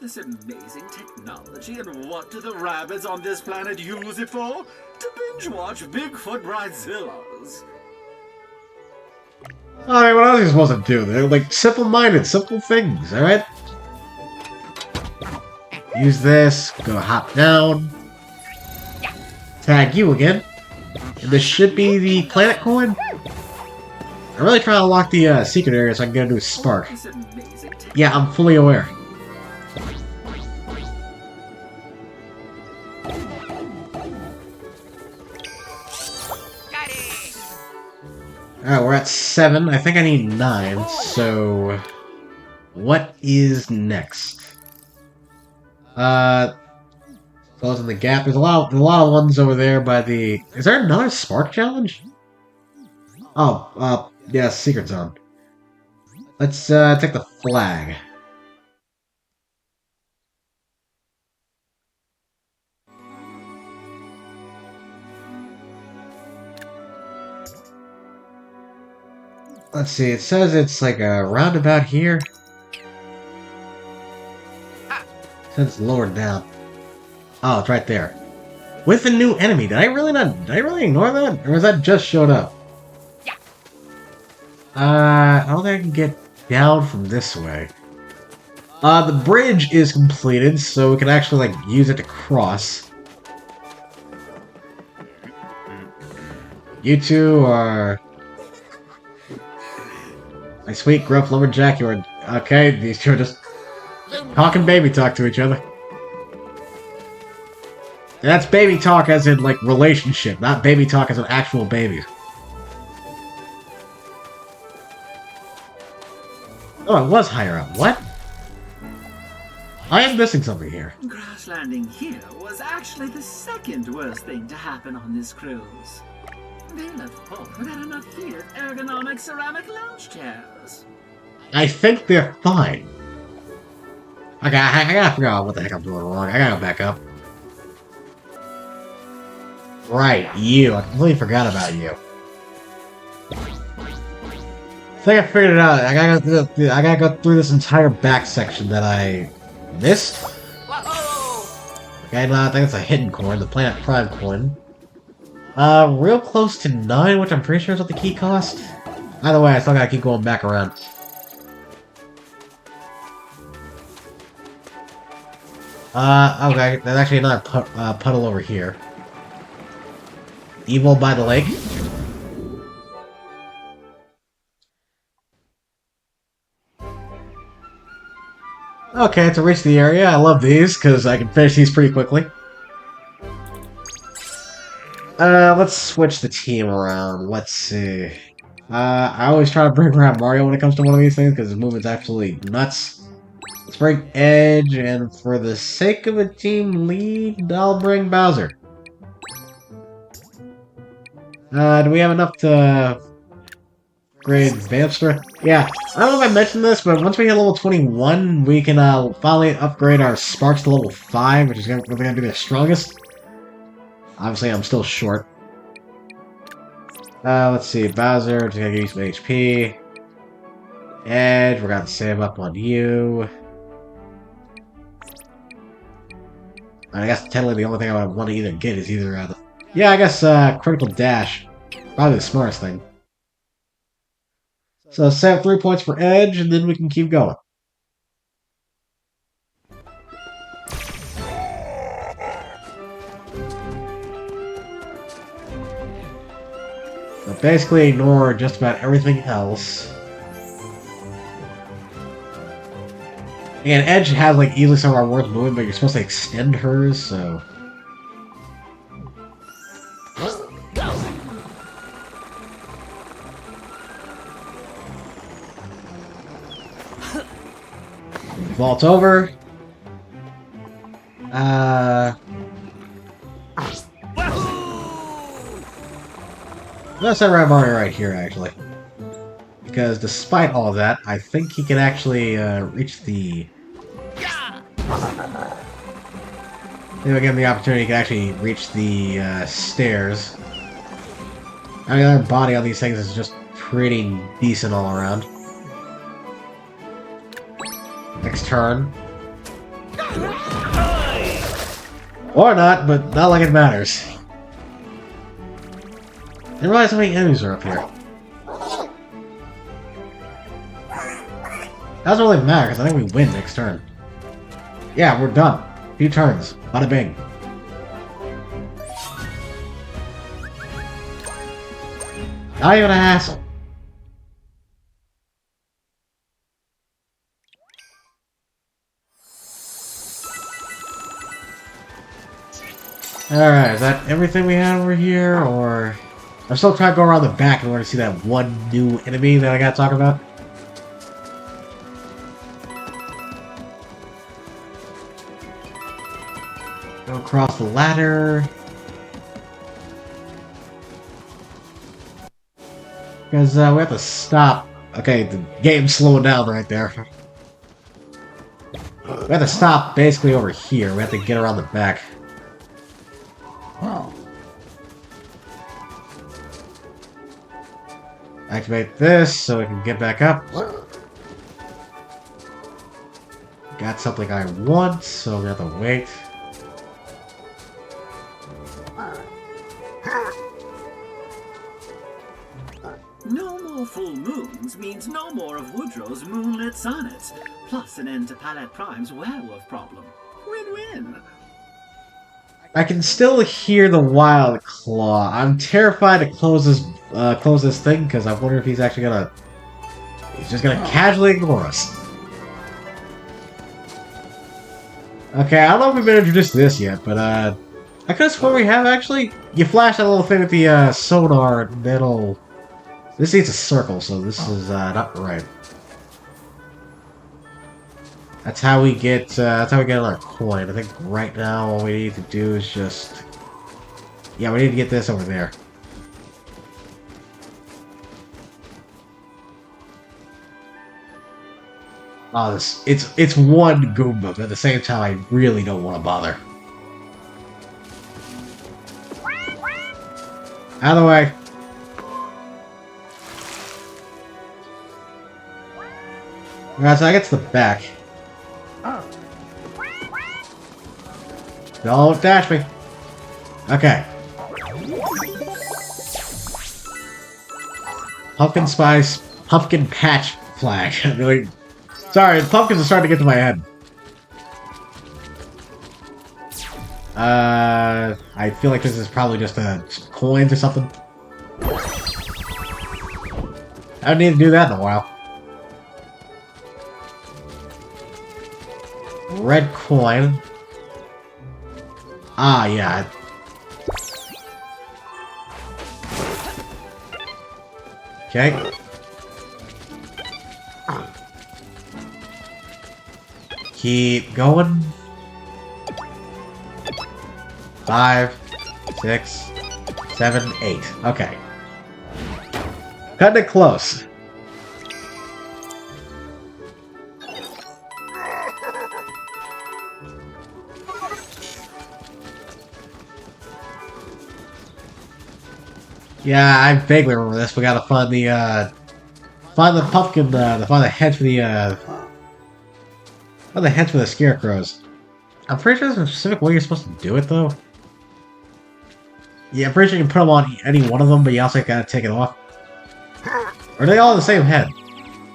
this amazing technology, and what do the Rabbids on this planet use it for? To binge-watch Bigfoot Bridezillas. Alright, what else are you supposed to do? They're like simple-minded, simple things, alright? Use this, go hop down. Tag you again. And this should be the planet coin. I'm really trying to unlock the secret area so I can get a new spark. Yeah, I'm fully aware. Alright, we're at 7. I think I need 9, so... What is next? Closing the gap. There's a lot of ones over there by the... Is there another Spark Challenge? Oh, yeah, Secret Zone. Let's, take the flag. Let's see, it says it's like a roundabout here. It says it's lower down. Oh, it's right there. With a new enemy. Did I really ignore that? Or was that just showed up? I don't think I can get down from this way. The bridge is completed, so we can actually, like, use it to cross. You two are... My sweet gruff lumberjack, you are... Okay, these two are just talking baby talk to each other. And that's baby talk as in, like, relationship, not baby talk as an actual baby. Oh, it was higher up. What? I am missing something here. Crash landing here was actually the second worst thing to happen on this cruise. They left home without enough heated ergonomic ceramic lounge chairs. I think they're fine. Okay, I gotta figure out what the heck I'm doing wrong. I gotta back up. Right, you. I completely forgot about you. I think I figured it out. I gotta go through this entire back section that I missed. Okay, no, I think it's a hidden coin, the Planet Prime coin. Real close to 9, which I'm pretty sure is what the key cost. Either way, I still gotta keep going back around. Okay, there's actually another puddle over here. Evil by the lake. Okay, to reach the area, I love these, because I can finish these pretty quickly. Let's switch the team around. Let's see. I always try to bring around Mario when it comes to one of these things, because his movement's absolutely nuts. Let's bring Edge, and for the sake of a team lead, I'll bring Bowser. Do we have enough to... upgrade Vamster? Yeah, I don't know if I mentioned this, but once we hit level 21, we can finally upgrade our Sparks to level 5, which is going to be the strongest. Obviously, I'm still short. Let's see, Bowser, just gonna give you some HP. Edge, we're gonna save up on you. I guess technically the only thing I would want to either get is either yeah, I guess Critical Dash. Probably the smartest thing. So save 3 points for Edge, and then we can keep going. So basically ignore just about everything else. Again, Edge has like easily some of our worst movement, but you're supposed to extend hers, so... Vault over. Let's have Mario right here, actually. Because despite all of that, I think he can actually reach the... Maybe I'll give him the opportunity he can actually reach the stairs. I mean, the other body on these things is just pretty decent all around. Next turn. Or not, but not like it matters. I didn't realize how many enemies are up here. Doesn't really matter, because I think we win next turn. Yeah, we're done. Few turns. Bada bing. Not even a hassle. Alright, is that everything we had over here, or... I'm still trying to go around the back in order to see that one new enemy that I gotta talk about. Go across the ladder. Because we have to stop. Okay, the game's slowing down right there. We have to stop basically over here. We have to get around the back. Activate this so we can get back up. Got something I want, so we have to wait. No more full moons means no more of Woodrow's moonlit sonnets, plus an end to Palette Prime's werewolf problem. Win-win! I can still hear the Wild Claw. I'm terrified to close this thing because I wonder if he's actually gonna... He's just gonna casually ignore us. Okay, I don't know if we've been introduced to this yet, but I could have sworn we have actually. You flash that little thing with the sonar, and that'll... This needs a circle, so this is not right. That's how we get another coin. I think right now all we need to do is just... Yeah, we need to get this over there. Oh, it's one Goomba, but at the same time I really don't want to bother. Out of the way. Alright, so I get to the back. Don't dash me. Okay. Pumpkin spice, pumpkin patch flag. Really, sorry, the pumpkins are starting to get to my head. I feel like this is probably just coins or something. I don't need to do that in a while. Red coin. Ah, yeah. Okay. Keep going. 5, 6, 7, 8. Okay. Cutting it close. Yeah, I vaguely remember this. We gotta find the pumpkin, find the heads for the scarecrows. I'm pretty sure there's a specific way you're supposed to do it, though. Yeah, I'm pretty sure you can put them on any one of them, but you also gotta take it off. Or are they all the same head?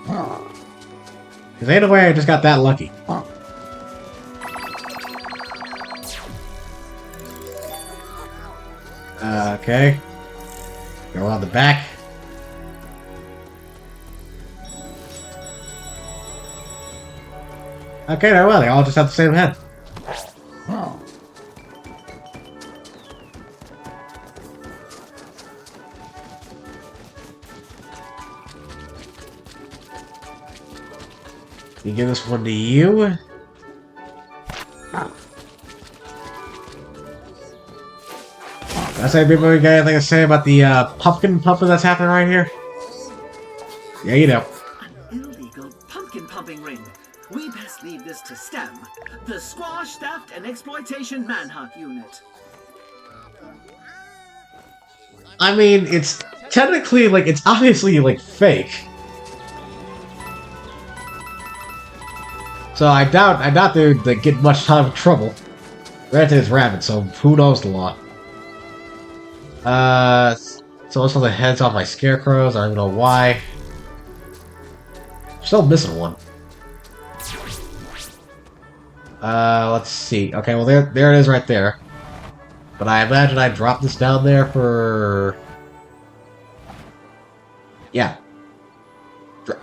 Because ain't no way I just got that lucky. Okay. Go around the back. Okay, very well. They all just have the same head. You give this one to you. Does anybody got anything to say about the pumpkin that's happening right here? Yeah, you know. An illegal pumpkin pumping ring. We best leave this to STEM, the Squash, Theft, and Exploitation Manhunt Unit. I mean, it's technically, like, it's obviously, like, fake. So I doubt they get much time of trouble. Granted, it's Rabbids, so who knows the law. So let's put the heads off my scarecrows. I don't even know why. Still missing one. Let's see. Okay, well there it is right there. But I imagine I dropped this down there for... Yeah.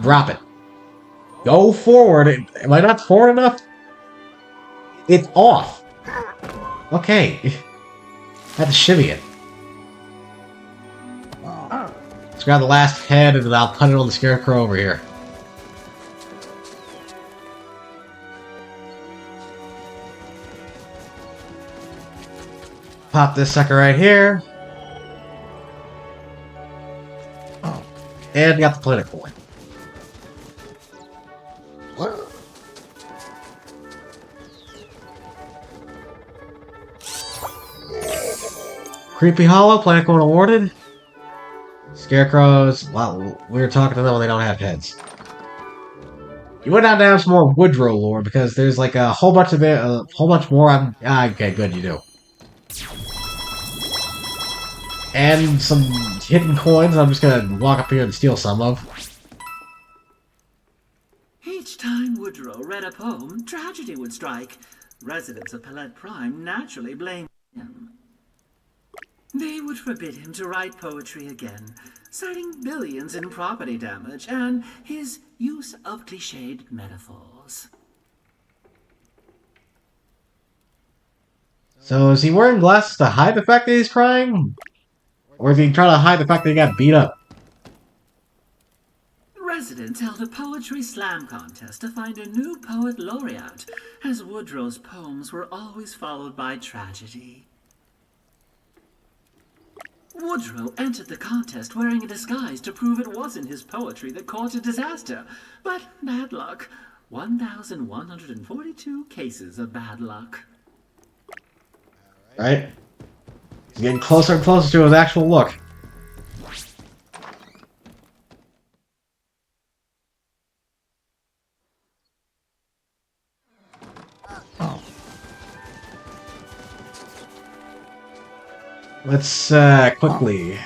Drop it. Go forward. Am I not forward enough? It's off. Okay. I had to shimmy it. Let's grab the last head and then I'll put it on the scarecrow over here. Pop this sucker right here. And we got the planet coin. Creepy Hollow, planet coin awarded. Scarecrows, wow, we were talking to them when they don't have heads. You went down to have some more Woodrow lore because there's like a whole bunch of it, a whole bunch more. Okay, good, you do. And some hidden coins I'm just gonna walk up here and steal some of. Each time Woodrow read a poem, tragedy would strike. Residents of Palette Prime naturally blamed him. They would forbid him to write poetry again, citing billions in property damage and his use of cliched metaphors. So is he wearing glasses to hide the fact that he's crying? Or is he trying to hide the fact that he got beat up? Residents held a poetry slam contest to find a new poet laureate, as Woodrow's poems were always followed by tragedy. Woodrow entered the contest wearing a disguise to prove it wasn't his poetry that caused a disaster. But bad luck. 1,142 cases of bad luck. Right? He's getting closer and closer to his actual look. Let's quickly,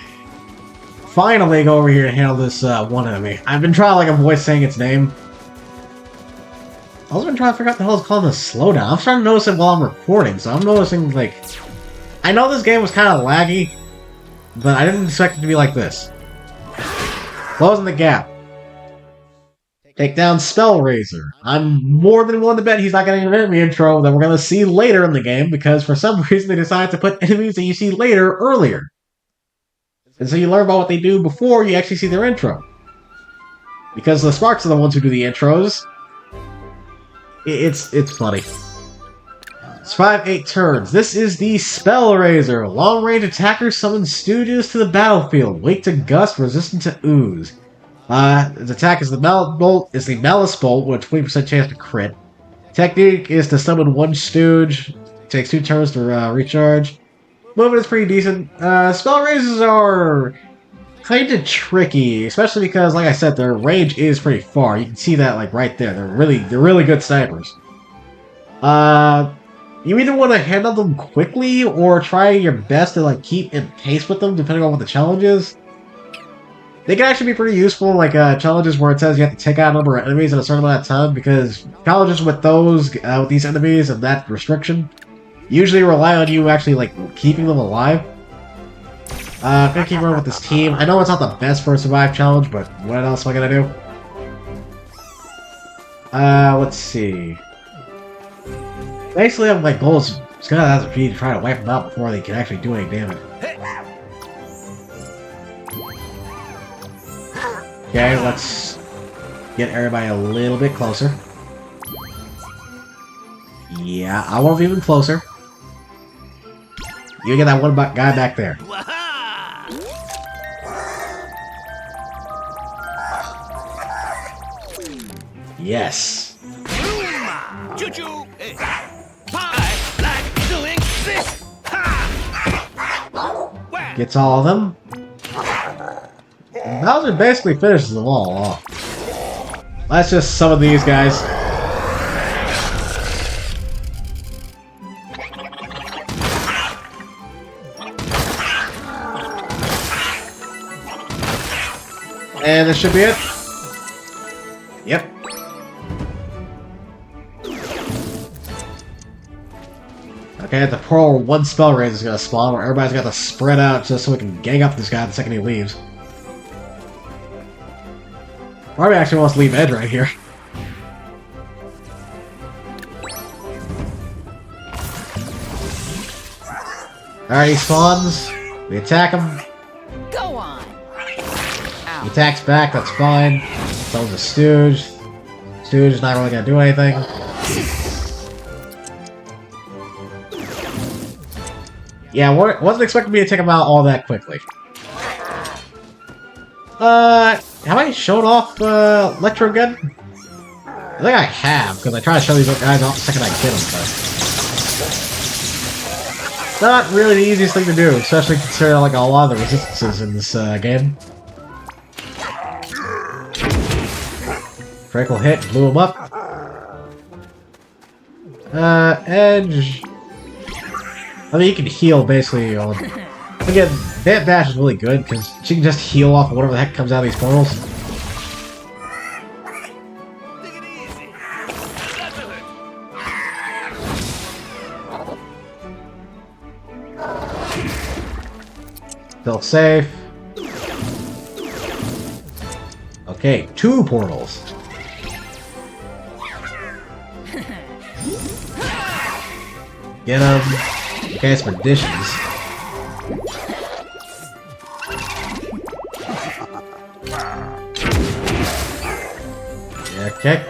finally go over here and handle this one enemy. I've been trying to like avoid saying its name. I was been trying to figure out the hell it's called the slowdown. I'm starting to notice it while I'm recording, so I'm noticing like, I know this game was kind of laggy, but I didn't expect it to be like this. Closing the gap. Take down Spellraiser. I'm more than willing to bet he's not getting an enemy intro that we're going to see later in the game, because for some reason they decided to put enemies that you see later earlier. And so you learn about what they do before you actually see their intro. Because the Sparks are the ones who do the intros. It's funny. Survive 8 turns. This is the Spellraiser. Long-range attacker summons Stooges to the battlefield. Wake to Gust, resistant to Ooze. His attack is the Malice Bolt with a 20% chance to crit. Technique is to summon one Stooge. It takes 2 turns to recharge. Movement is pretty decent. Spell Raisers are kind of tricky, especially because, like I said, their range is pretty far. You can see that like right there. They're really good snipers. You either want to handle them quickly or try your best to like keep in pace with them, depending on what the challenge is. They can actually be pretty useful, like challenges where it says you have to take out a number of enemies in a certain amount of time, because challenges with those, with these enemies and that restriction, usually rely on you actually like keeping them alive. I'm gonna keep running with this team. I know it's not the best for a survive challenge, but what else am I gonna do? Let's see. Basically, my goal is gonna have to be to try to wipe them out before they can actually do any damage. Okay, let's get everybody a little bit closer. Yeah, I won't be even closer. You get that one guy back there. Yes. Choo-choo! I like doing this! Gets all of them. Bowser basically finishes them all off. That's just some of these guys. this should be it. Yep. Okay, the poor one spell raise is gonna spawn where everybody's got to spread out just so we can gang up this guy the second he leaves. Barbie actually wants to leave Ed right here. Alright, he spawns. We attack him. Go on. He attacks back, that's fine. Someone's a stooge. Stooge is not really gonna do anything. Yeah, wasn't expecting me to take him out all that quickly. Have I shown off Electro Gun? I think I have, because I try to show these guys off the second I get them, but... not really the easiest thing to do, especially considering like a lot of the resistances in this game. Critical hit, blew him up. Edge... I mean, you can heal basically on... Again, that dash is really good, because she can just heal off whatever the heck comes out of these portals. Take it easy. Still safe. Okay, 2 portals. Get him. Okay, it's conditions. Okay.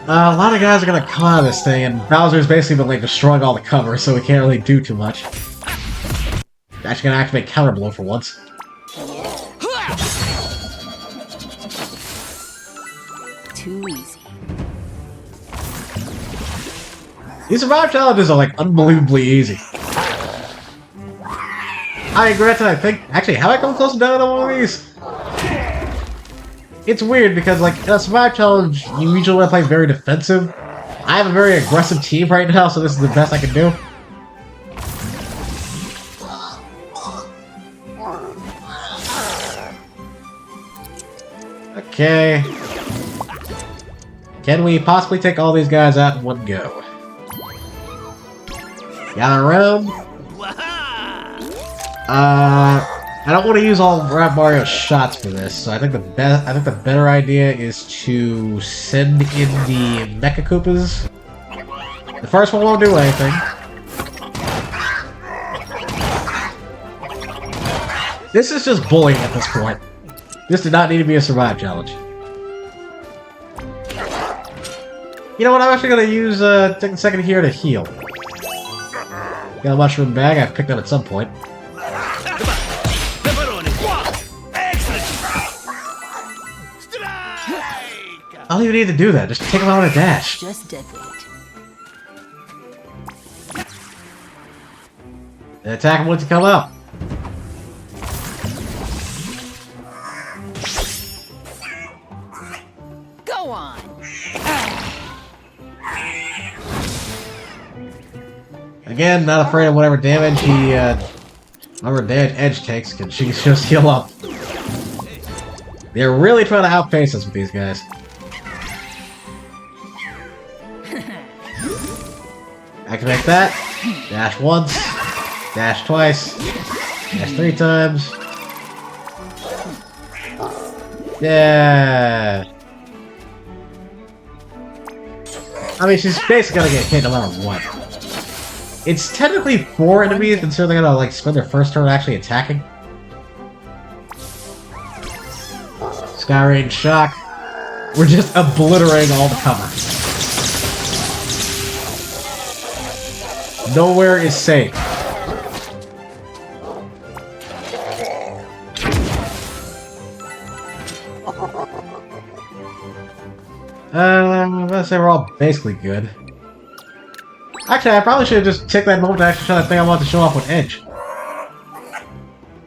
A lot of guys are gonna come out of this thing, and Bowser's basically been like destroying all the cover, so we can't really do too much. Actually gonna activate Counter Blow for once. Too easy. These survive challenges are like unbelievably easy. I granted, I think actually have I come close to down on one of these? It's weird because like in a survive challenge, you usually want to play very defensive. I have a very aggressive team right now, so this is the best I can do. Okay. Can we possibly take all these guys out in one go? Gather around. I don't want to use all Rap Mario's shots for this, so I think the better idea is to send in the Mecha Koopas. The first one won't do anything. This is just bullying at this point. This did not need to be a survive challenge. You know what? I'm actually gonna use take a second here to heal. Got a mushroom bag. I've picked up at some point. I don't even need to do that. Just take him out on a dash. Just dead weight. And attack him once you come out. Go on. Again, not afraid of whatever damage he, whatever damage Edge takes, because she can just heal up. They're really trying to outpace us with these guys. Activate that. Dash once. Dash twice. Dash 3 times. Yeah. I mean, she's basically gonna get hit no matter what. It's technically 4 enemies, considering they're gonna like spend their first turn actually attacking. Sky Range Shock. We're just obliterating all the cover. Nowhere is safe. I'm gonna say we're all basically good. Actually, I probably should have just taken that moment to actually show that thing I wanted to show off with Edge.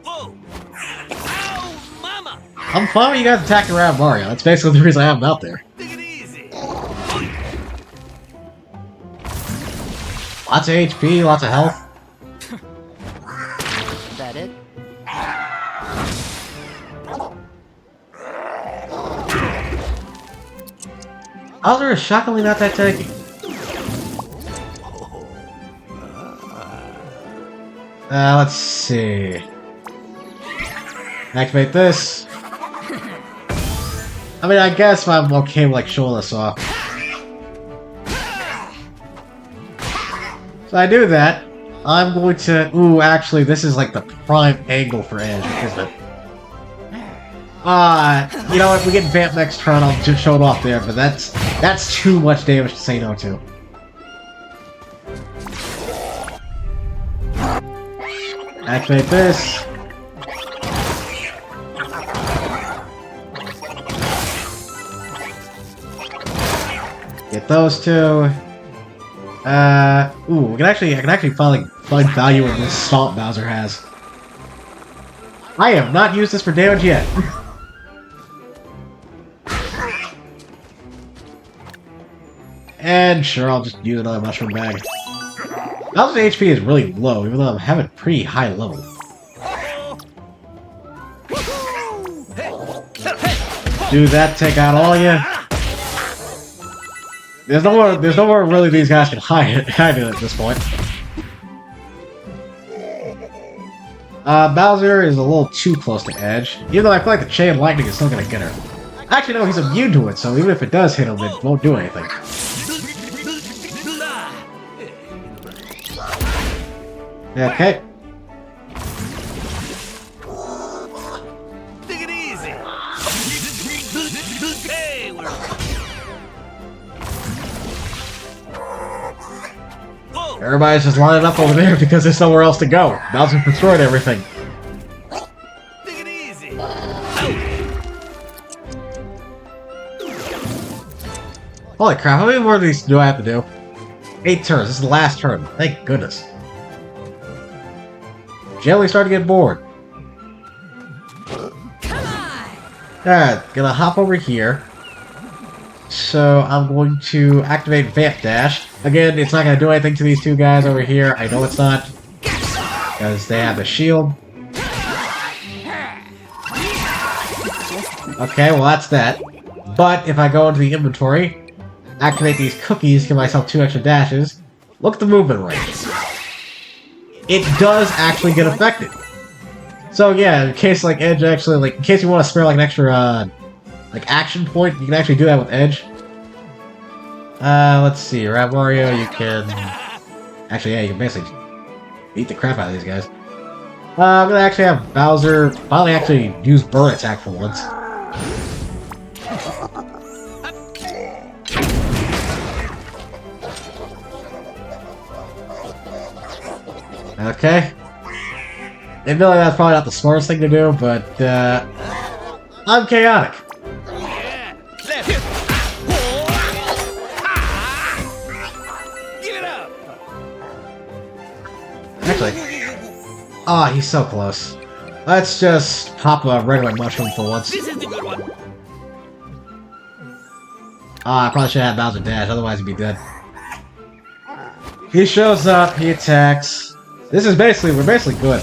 Whoa! Ow, mama! I'm fine with you guys attacking around Mario. That's basically the reason I have him out there. Take it easy. Lots of HP, lots of health. That it? Bowser is shockingly not that tanky. Let's see. Activate this. I mean, I guess I'm okay with, like, showing this off. So I do that. I'm going to... Ooh, actually, this is, like, the prime angle for Edge, isn't it? You know what? We get Vamp next turn, I'll just show it off there, but that's too much damage to say no to. Activate this. Get those two. Ooh, I can actually find value in this Stomp Bowser has. I have not used this for damage yet. And sure, I'll just use another Mushroom Bag. Bowser's HP is really low, even though I'm having pretty high level. Do that, take out all you. There's no more really these guys can hide it at this point. Bowser is a little too close to Edge, even though I feel like the Chain Lightning is still gonna get her. Actually, no, he's immune to it, so even if it does hit him, it won't do anything. Okay. Take it easy. Hey, we're... Whoa. Everybody's just lining up over there because there's nowhere else to go. Bowser destroyed everything. Take it easy. Holy crap, how many more of these do I have to do? 8 turns, this is the last turn. Thank goodness. Generally starting to get bored. Alright, gonna hop over here. So I'm going to activate Vamp Dash. Again, it's not gonna do anything to these two guys over here. I know it's not. Because they have a shield. Okay, well that's that. But if I go into the inventory, activate these cookies, give myself 2 extra dashes, look at the movement range. It does actually get affected. So yeah, in case like Edge actually, like in case you want to spare like an extra like action point, you can actually do that with Edge. Let's see, Mario, you can actually, yeah, you can basically beat the crap out of these guys. I'm gonna actually have Bowser finally actually use Burn Attack for once. Okay. Admittedly, that's probably not the smartest thing to do, but, I'm chaotic. Yeah. Left. Give it up. Actually, oh, he's so close. Let's just pop a regular mushroom for once. This is the good one. I probably should have Bowser dash, otherwise he'd be dead. He shows up, he attacks. We're basically good.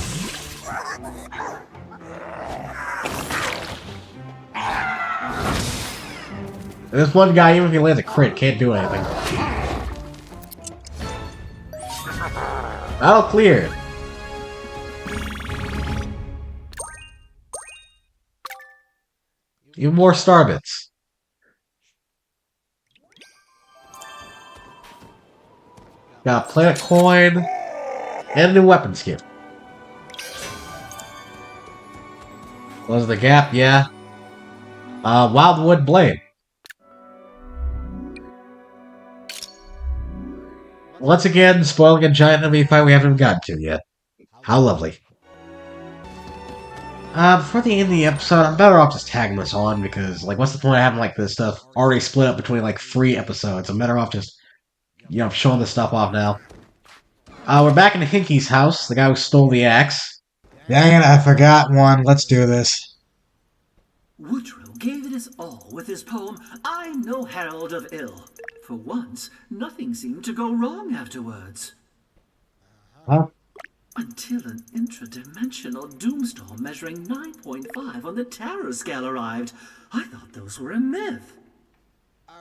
This one guy, even if he lands a crit, can't do anything. Battle cleared. Even more star bits. Got a planet coin and a new weapon skin. Close the gap, yeah. Wildwood Blade. Once again, spoiling a giant enemy fight we haven't even gotten to yet. How lovely. Before the end of the episode, I'm better off just tagging this on, because, like, what's the point of having, like, this stuff already split up between, like, 3 episodes? I'm better off just, you know, showing this stuff off now. We're back in Hinky's house, the guy who stole the axe. Dang it, I forgot one. Let's do this. Woodrow gave it his all with his poem, I'm no herald of ill. For once, nothing seemed to go wrong afterwards. Huh? Until an intradimensional doomstorm measuring 9.5 on the terror scale arrived. I thought those were a myth.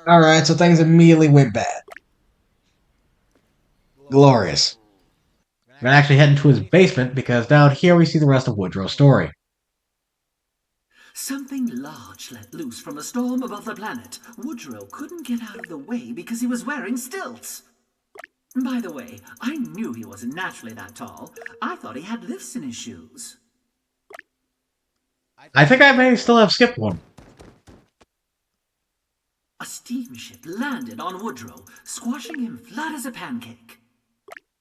Alright, so things immediately went bad. Glorious. We're gonna actually head into his basement because down here we see the rest of Woodrow's story. Something large let loose from a storm above the planet. Woodrow couldn't get out of the way because he was wearing stilts. By the way, I knew he wasn't naturally that tall. I thought he had lifts in his shoes. I think I may still have skipped one. A steamship landed on Woodrow, squashing him flat as a pancake.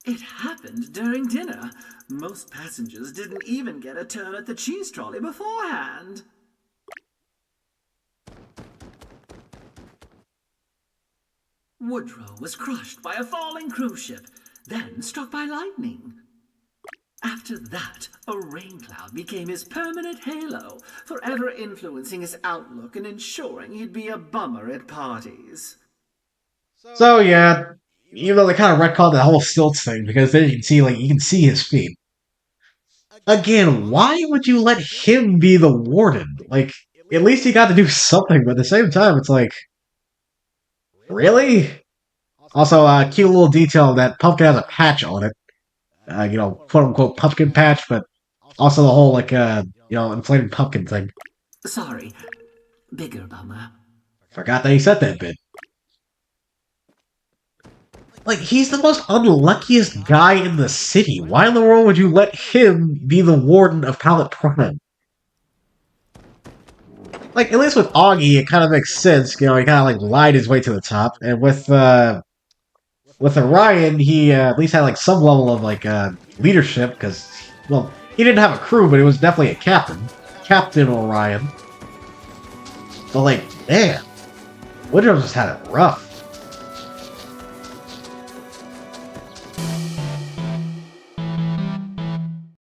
It happened during dinner. Most passengers didn't even get a turn at the cheese trolley beforehand. Woodrow was crushed by a falling cruise ship, then struck by lightning. After that, a rain cloud became his permanent halo, forever influencing his outlook and ensuring he'd be a bummer at parties. So yeah, even though they kind of retconned the whole stilts thing because then you can see his feet. Again, why would you let him be the warden? Like, at least he got to do something, but at the same time, it's like, really? Also, cute little detail that Pumpkin has a patch on it. Quote unquote pumpkin patch, but also the whole, inflated pumpkin thing. Sorry, bigger bummer. Forgot that he said that bit. Like, he's the most unluckiest guy in the city. Why in the world would you let him be the warden of Comet Prime? Like, at least with Augie, it kind of makes sense. He kind of, lied his way to the top. And with Orion, he at least had, some level of, leadership, because, well, he didn't have a crew, but he was definitely a captain. Captain Orion. But, man, Woodrow just had it rough.